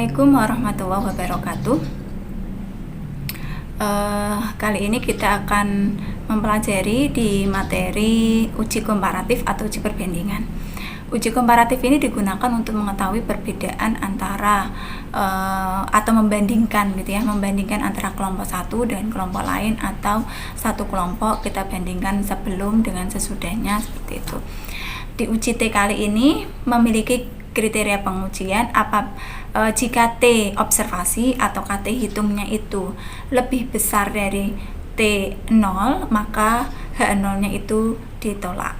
Assalamualaikum warahmatullahi wabarakatuh. Kali ini kita akan mempelajari di materi uji komparatif atau uji perbandingan. Uji komparatif ini digunakan untuk mengetahui perbedaan antara atau membandingkan gitu ya, membandingkan antara kelompok satu dan kelompok lain, atau satu kelompok kita bandingkan sebelum dengan sesudahnya, seperti itu. Di uji T kali ini memiliki kriteria pengujian jika T observasi atau KT hitungnya itu lebih besar dari T0, maka H0 nya itu ditolak.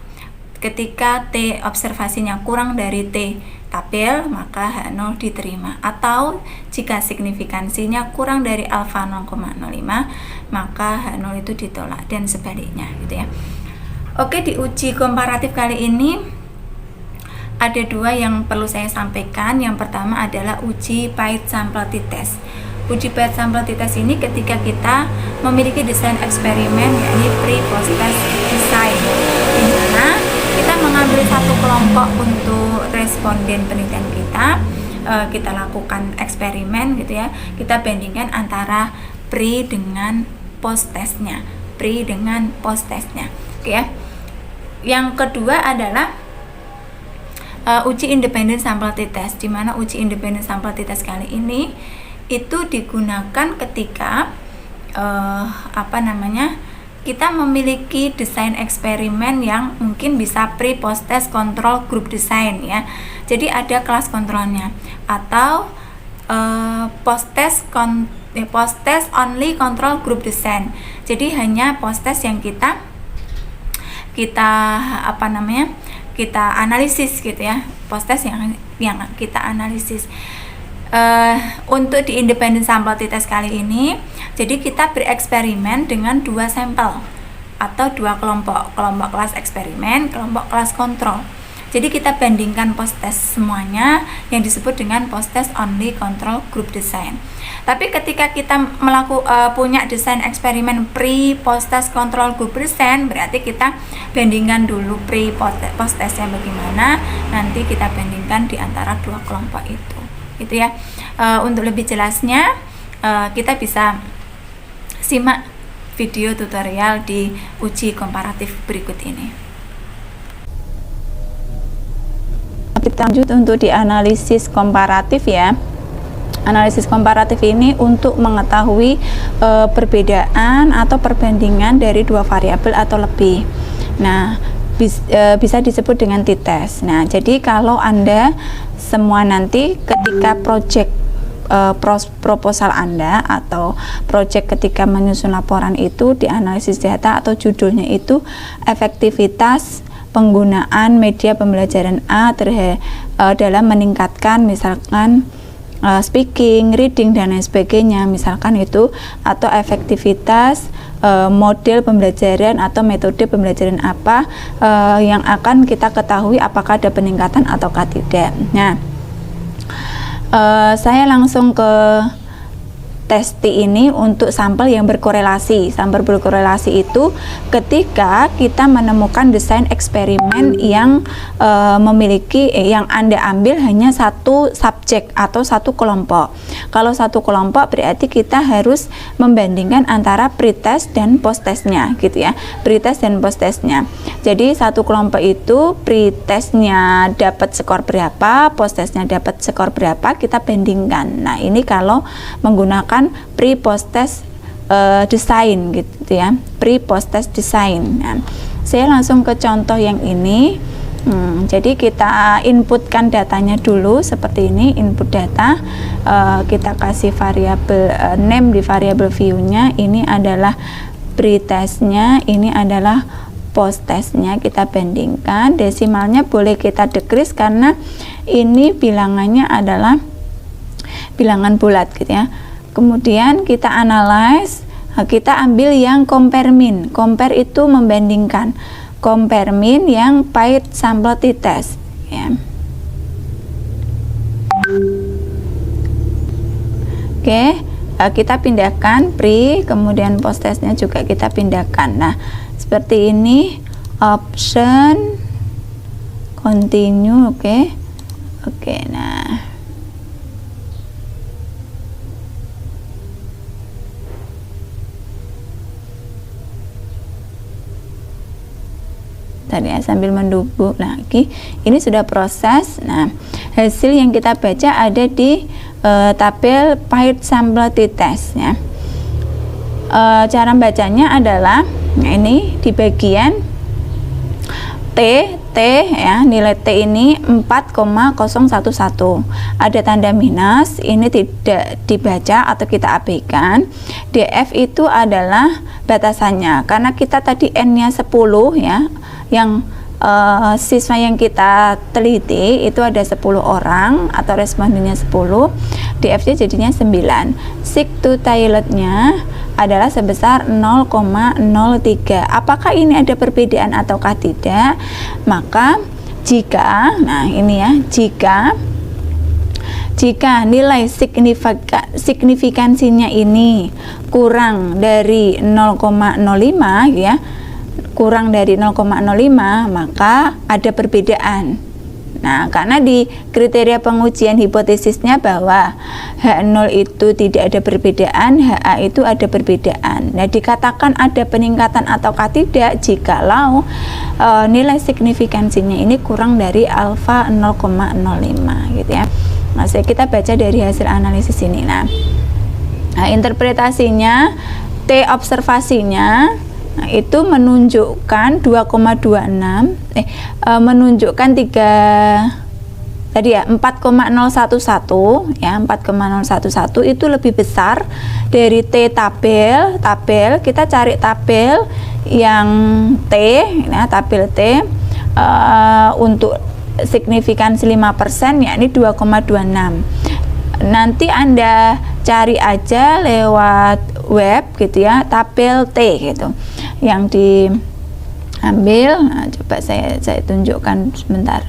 Ketika T observasinya kurang dari T tabel, maka H0 diterima. Atau jika signifikansinya kurang dari alfa 0,05, maka H0 itu ditolak, dan sebaliknya gitu ya. Oke, di uji komparatif kali ini ada dua yang perlu saya sampaikan. Yang pertama adalah uji paired sample t-test. Uji paired sample t-test ini ketika kita memiliki desain eksperimen, yakni pre-post test design, di mana kita mengambil satu kelompok untuk responden penelitian kita lakukan eksperimen gitu ya. Kita bandingkan antara pre dengan post testnya, pre dengan post testnya, oke ya. Yang kedua adalah uji independen sampel t-test, di mana uji independen sampel t-test kali ini itu digunakan ketika kita memiliki desain eksperimen yang mungkin bisa pre post test control group design ya. Jadi ada kelas kontrolnya, atau post test only control group design. Jadi hanya post test yang kita analisis gitu ya, post test yang kita analisis. Untuk di independent sample t-test kali ini, jadi kita bereksperimen dengan dua sampel atau dua kelompok kelas eksperimen, kelompok kelas kontrol. Jadi kita bandingkan post test semuanya, yang disebut dengan post test only control group design. Tapi ketika kita punya desain eksperimen pre post test control group design, berarti kita bandingkan dulu pre post testnya bagaimana, nanti kita bandingkan di antara dua kelompok itu gitu ya. Untuk lebih jelasnya kita bisa simak video tutorial di uji komparatif berikut ini. Kita lanjut untuk di analisis komparatif ya. Analisis komparatif ini untuk mengetahui perbedaan atau perbandingan dari dua variabel atau lebih. Nah, bisa disebut dengan t-test. Nah, jadi kalau Anda semua nanti ketika project proposal Anda atau project ketika menyusun laporan itu di analisis data, atau judulnya itu efektivitas penggunaan media pembelajaran A dalam meningkatkan misalkan speaking, reading, dan lain sebagainya, misalkan itu, atau efektivitas model pembelajaran atau metode pembelajaran apa yang akan kita ketahui apakah ada peningkatan ataukah tidak. Nah, saya langsung ke tes T ini untuk sampel yang berkorelasi. Sampel berkorelasi itu ketika kita menemukan desain eksperimen yang memiliki yang Anda ambil hanya satu subjek atau satu kelompok. Kalau satu kelompok berarti kita harus membandingkan antara pre-test dan post-testnya gitu ya, pre-test dan post-testnya. Jadi satu kelompok itu pre-testnya dapat skor berapa, post-testnya dapat skor berapa, kita bandingkan. Nah, ini kalau menggunakan pre-post test design gitu ya, pre-post test design. Nah, saya langsung ke contoh yang ini. Jadi kita inputkan datanya dulu seperti ini, input data, kita kasih variabel name di variabel view-nya, ini adalah pre-testnya, ini adalah post testnya, kita bandingkan. Desimalnya boleh kita decrease karena ini bilangannya adalah bilangan bulat gitu ya. Kemudian kita analyze, kita ambil yang compare min. Compare itu membandingkan, compare min yang paired sample t-test ya. Oke, kita pindahkan pre, kemudian post testnya juga kita pindahkan. Nah, seperti ini, option continue. Oke, nah Tadi ya, sambil menunggu lagi. Ini sudah proses. Nah, hasil yang kita baca ada di tabel paired sample t-test ya. Cara bacanya adalah ini di bagian T ya, nilai T ini 4,011. Ada tanda minus, ini tidak dibaca atau kita abaikan. DF itu adalah batasannya, karena kita tadi N-nya 10 ya, yang siswa yang kita teliti itu ada 10 orang atau respondennya 10, DF-nya jadinya 9. Seek to toilet-nya adalah sebesar 0,03. Apakah ini ada perbedaan ataukah tidak? Maka jika, nah ini ya, jika nilai signifikansinya ini kurang dari 0,05 ya, kurang dari 0,05, maka ada perbedaan. Nah, karena di kriteria pengujian hipotesisnya bahwa H0 itu tidak ada perbedaan, HA itu ada perbedaan. Nah, dikatakan ada peningkatan ataukah tidak jikalau nilai signifikansinya ini kurang dari alfa 0,05 gitu ya. Nah, kita baca dari hasil analisis ini. Nah, interpretasinya, T observasinya itu menunjukkan 2,26 menunjukkan 4,011 ya, 4,011 itu lebih besar dari T tabel. Kita cari tabel yang T ya, tabel T untuk signifikansi 5% yakni 2,26. Nanti Anda cari aja lewat web gitu ya, tabel T gitu yang diambil. Nah, coba saya tunjukkan sebentar.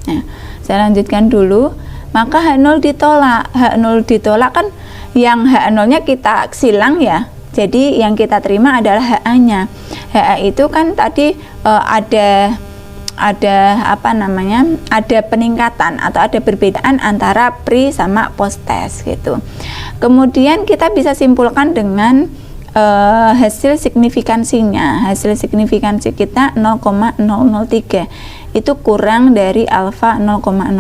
Nah, saya lanjutkan dulu. Maka H0 ditolak. H0 ditolak kan yang H0-nya kita silang ya. Jadi yang kita terima adalah HA-nya. HA itu kan tadi ada apa namanya? Ada peningkatan atau ada perbedaan antara pre sama post test gitu. Kemudian kita bisa simpulkan dengan hasil signifikansinya. Hasil signifikansi kita 0,003. Itu kurang dari alfa 0,05,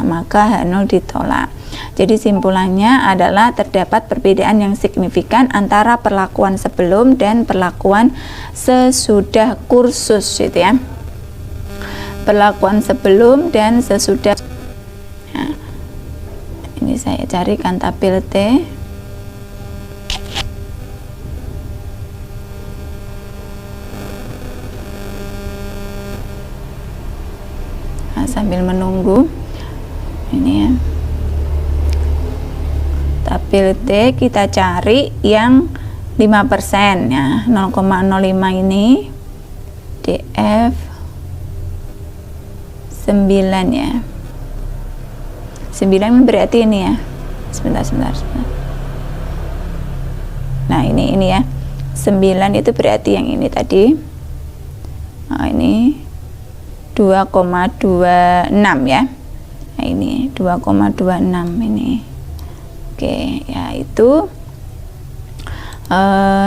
maka H0 ditolak. Jadi simpulannya adalah terdapat perbedaan yang signifikan antara perlakuan sebelum dan perlakuan sesudah kursus gitu ya. Perlakuan sebelum dan sesudah. Nah, ini saya carikan tabel T. Sambil menunggu ini ya, tabel T kita cari yang 5% ya, 0,05 ini DF 9 ya, 9 berarti ini ya, sebentar. Nah ini ya, 9 itu berarti yang ini tadi. Nah ini 2,26 ya. Nah ini 2,26 ini. Oke, ya itu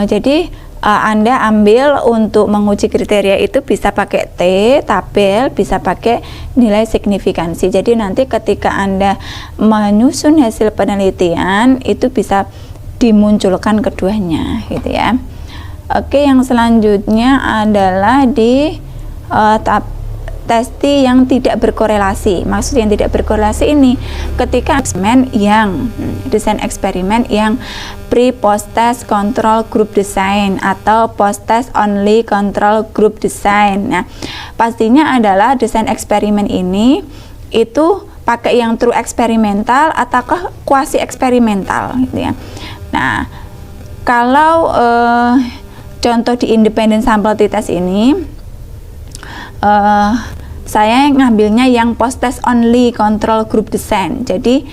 jadi Anda ambil untuk menguji kriteria itu bisa pakai T tabel, bisa pakai nilai signifikansi. Jadi nanti ketika Anda menyusun hasil penelitian itu bisa dimunculkan keduanya gitu ya. Oke, yang selanjutnya adalah di testi yang tidak berkorelasi. Maksud yang tidak berkorelasi ini ketika desain eksperimen yang pre post test control group design atau post test only control group design. Nah, pastinya adalah desain eksperimen ini itu pakai yang true eksperimental ataukah quasi eksperimental gitu ya. Nah, kalau contoh di independent sample t-test ini saya ngambilnya yang post test only control group design. Jadi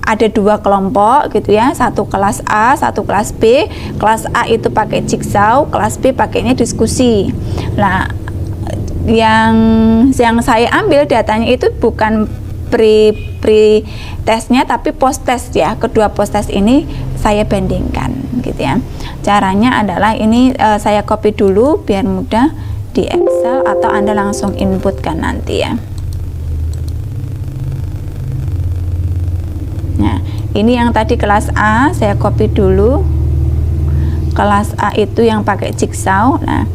ada 2 kelompok gitu ya, satu kelas A, satu kelas B. Kelas A itu pakai jigsaw, kelas B pakainya diskusi. Nah, yang saya ambil datanya itu bukan pre testnya tapi post test ya. Kedua post test ini saya bandingkan gitu ya. Caranya adalah ini saya copy dulu biar mudah di Excel atau Anda langsung inputkan nanti ya. Nah, ini yang tadi kelas A saya copy dulu. Kelas A itu yang pakai jigsaw. Nah,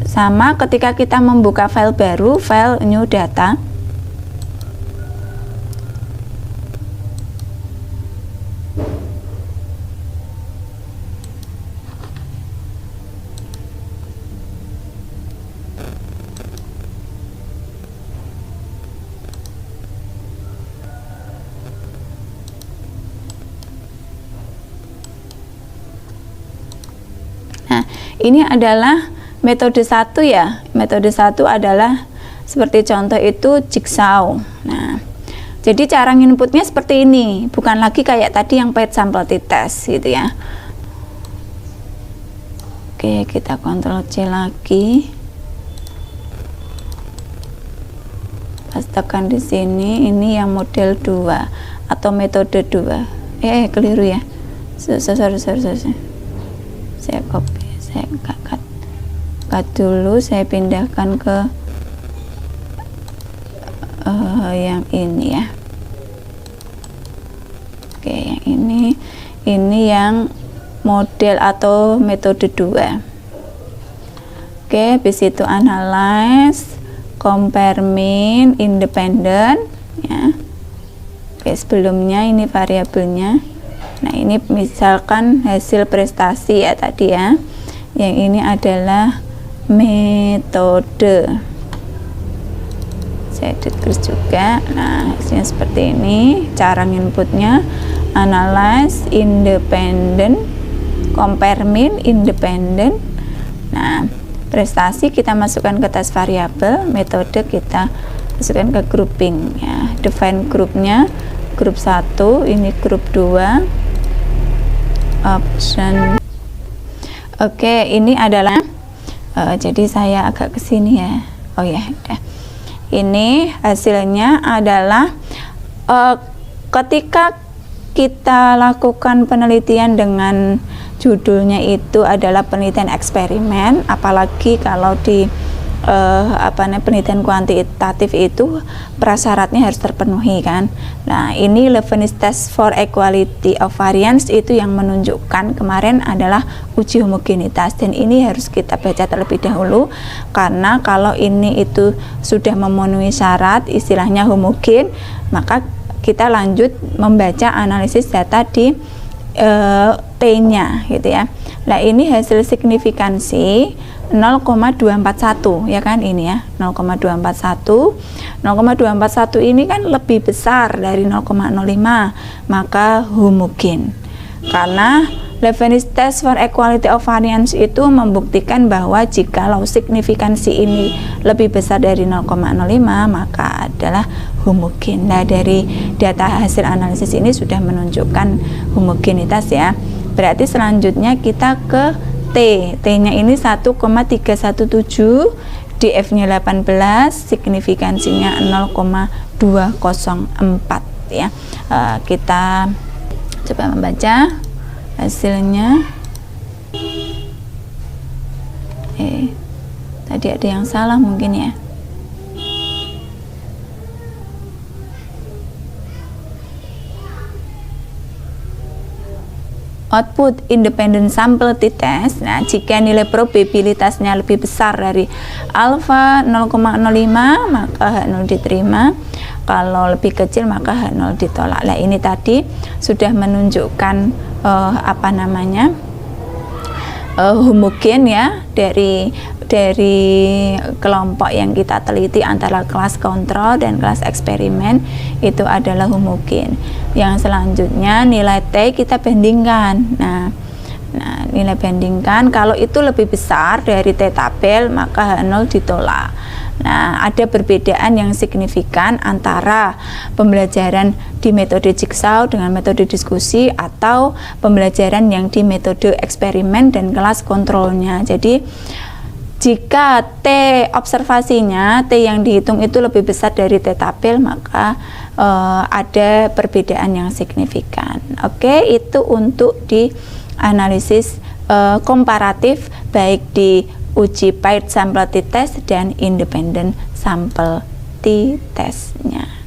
sama ketika kita membuka file baru, file new data. Nah, ini adalah metode 1 ya. Metode 1 adalah seperti contoh itu jigsaw. Nah, jadi cara inputnya seperti ini, bukan lagi kayak tadi yang paid sample t-test gitu ya. Oke, kita Ctrl C lagi. Pas tekan di sini, ini yang model 2 atau metode 2. Keliru ya. Sorry. Saya copy, saya cut dulu, saya pindahkan ke yang ini ya. Oke, yang ini yang model atau metode 2. Oke, habis itu analyze, compare mean, independent ya. Oke, sebelumnya ini variabelnya. Nah, ini misalkan hasil prestasi ya tadi ya. Yang ini adalah metode. Saya tulis juga. Nah, hasilnya seperti ini. Cara inputnya analyze, independent, compare mean, independent. Nah, prestasi kita masukkan ke tes variabel, metode kita masukkan ke grouping ya. Define grupnya, grup 1, ini grup 2. Option. Oke, ini adalah jadi saya agak ke sini ya. Oh ya, udah. Ini hasilnya adalah ketika kita lakukan penelitian dengan judulnya itu adalah penelitian eksperimen, apalagi kalau di penelitian kuantitatif itu prasyaratnya harus terpenuhi kan. Nah, ini Leibniz test for equality of variance itu yang menunjukkan kemarin adalah uji homogenitas, dan ini harus kita baca terlebih dahulu karena kalau ini itu sudah memenuhi syarat istilahnya homogen, maka kita lanjut membaca analisis data di T-nya gitu ya. Nah, ini hasil signifikansi 0,241 ya kan, ini ya 0,241. 0,241 ini kan lebih besar dari 0,05, maka homogen. Karena Leibniz test for equality of variance itu membuktikan bahwa jikalau signifikansi ini lebih besar dari 0,05 maka adalah homogen. Nah, dari data hasil analisis ini sudah menunjukkan homogenitas ya. Berarti selanjutnya kita ke T-nya ini 1,317, DF-nya 18, signifikansinya 0,204 ya. Kita coba membaca hasilnya. Tadi ada yang salah mungkin ya. Output independent sample t-test. Nah, jika nilai probabilitasnya lebih besar dari alfa 0,05 maka H0 diterima, kalau lebih kecil maka H0 ditolak. Nah, ini tadi sudah menunjukkan homogen ya dari kelompok yang kita teliti antara kelas kontrol dan kelas eksperimen itu adalah homogen. Yang selanjutnya nilai T kita bandingkan. Nah, nilai bandingkan kalau itu lebih besar dari T tabel maka H0 ditolak. Nah, ada perbedaan yang signifikan antara pembelajaran di metode jigsaw dengan metode diskusi atau pembelajaran yang di metode eksperimen dan kelas kontrolnya. Jadi, jika T observasinya, T yang dihitung itu lebih besar dari T tabel, maka ada perbedaan yang signifikan. Oke, itu untuk di analisis komparatif baik di uji paired sample t-test dan independent sample t-testnya.